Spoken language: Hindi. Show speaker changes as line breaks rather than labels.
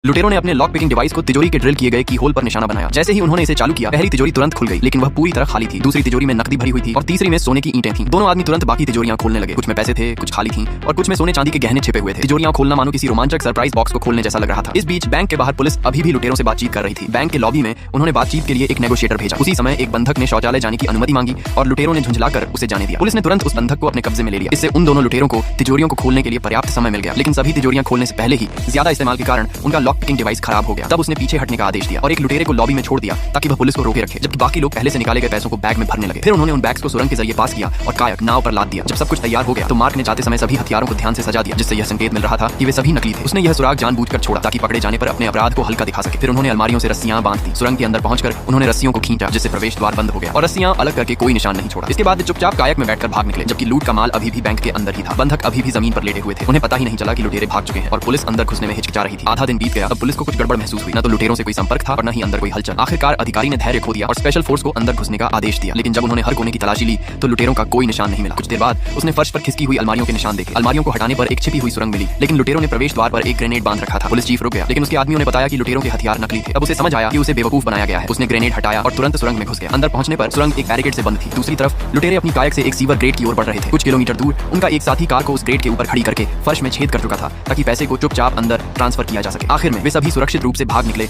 लुटेरों ने अपने लॉक पिकिंग डिवाइस को तिजोरी के ड्रिल किए गए की होल पर निशाना बनाया। जैसे ही उन्होंने इसे चालू किया, पहली तिजोरी तुरंत खुल गई, लेकिन वह पूरी तरह खाली थी। दूसरी तिजोरी में नकदी भरी हुई थी और तीसरी में सोने की ईंटें थीं। दोनों आदमी तुरंत बाकी तिजोरियां खोलने लगे। कुछ में पैसे थे, कुछ खाली थीं और कुछ में सोने चांदी के गहने छिपे हुए थे। तिजोरियां खोलना मानो किसी रोमांचक सरप्राइज बॉक्स को खोलने जैसा लग रहा था। इस बीच बैंक के बाहर पुलिस अभी भी लुटेरों से बातचीत कर रही थी। बैंक के लॉबी में उन्होंने बातचीत के लिए एक नेगोशिएटर भेजा। उसी समय एक बंधक ने शौचालय जाने की अनुमति मांगी और लुटेरों ने झुंझलाकर उसे जाने दिया। पुलिस ने तुरंत उस बंधक को अपने कब्जे में ले लिया। इससे उन दोनों लुटेरों को तिजोरियों को खोलने के लिए पर्याप्त समय मिल गया। लेकिन सभी तिजोरियां खोलने से पहले ही ज्यादा इस्तेमाल के कारण उनका लॉक पिकिंग डिवाइस खराब हो गया। तब उसने पीछे हटने का आदेश दिया और एक लुटेरे को लॉबी में छोड़ दिया ताकि वह पुलिस को रोके रखे, जबकि बाकी लोग पहले से निकाले गए पैसों को बैग में भरने लगे। फिर उन्होंने उन बैग्स को सुरंग के जरिए पास किया और कायक नाव पर लाद दिया। जब सब कुछ तैयार हो गया तो मार्क ने जाते समय सभी हथियारों को ध्यान से सजा दिया, जिससे यह संकेत मिल रहा था कि वे सभी नकली थे। उसने यह सुराग जानबूझकर छोड़ा ताकि पकड़े जाने पर अपने अपराध को हल्का दिखा सके। फिर उन्होंने अलमारियों से रस्सियां बांध दी। सुरंग के अंदर पहुंचकर उन्होंने रस्सियों को खींचा, जिससे प्रवेश द्वार बंद हो गया और रस्सियां अलग करके कोई निशान नहीं छोड़ा। इसके बाद चुपचाप कायक में बैठकर भाग निकले, जबकि लूट का माल अभी भी बैंक के अंदर ही था। बंधक अभी भी जमीन पर लेटे हुए थे। उन्हें पता ही नहीं चला कि लुटेरे भाग चुके हैं और पुलिस अंदर घुसने में हिचकिचा रही थी। आधा दिन बीत गया। अब पुलिस को कुछ गड़बड़ महसूस हुई। न तो लुटेरों से कोई संपर्क था और न ही अंदर कोई हलचल। आखिरकार अधिकारी ने धैर्य खो दिया और स्पेशल फोर्स को अंदर घुसने का आदेश दिया। लेकिन जब उन्होंने हर कोने की तलाशी ली तो लुटेरों का कोई निशान नहीं मिला। कुछ देर बाद उसने फर्श पर खिसकी हुई अलमारियों के निशान देखे। अलमारियों को हटाने पर एक छिपी हुई सुरंग मिली, लेकिन लुटेरों ने प्रवेश द्वार पर एक ग्रेनेड बांध रखा था। पुलिस चीफ रुक गया, लेकिन उसके आदमियों ने बताया कि लुटेरों के हथियार नकली थे। अब उसे समझ आया कि उसे बेवकूफ बनाया गया है। उसने ग्रेनेड हटाया और तुरंत सुरंग में घुस गया। अंदर पहुंचने पर सुरंग एक बैरिकेड से बंद थी। दूसरी तरफ लुटेरे अपनी कायक से एक सीवर ग्रेट की ओर बढ़ रहे थे। कुछ किलोमीटर दूर उनका एक साथी कार को उस ग्रेट के ऊपर खड़ी करके फर्श में छेद कर चुका था ताकि पैसे को चुपचाप अंदर ट्रांसफर किया जा सके। आखिर में वे सभी सुरक्षित रूप से भाग निकले।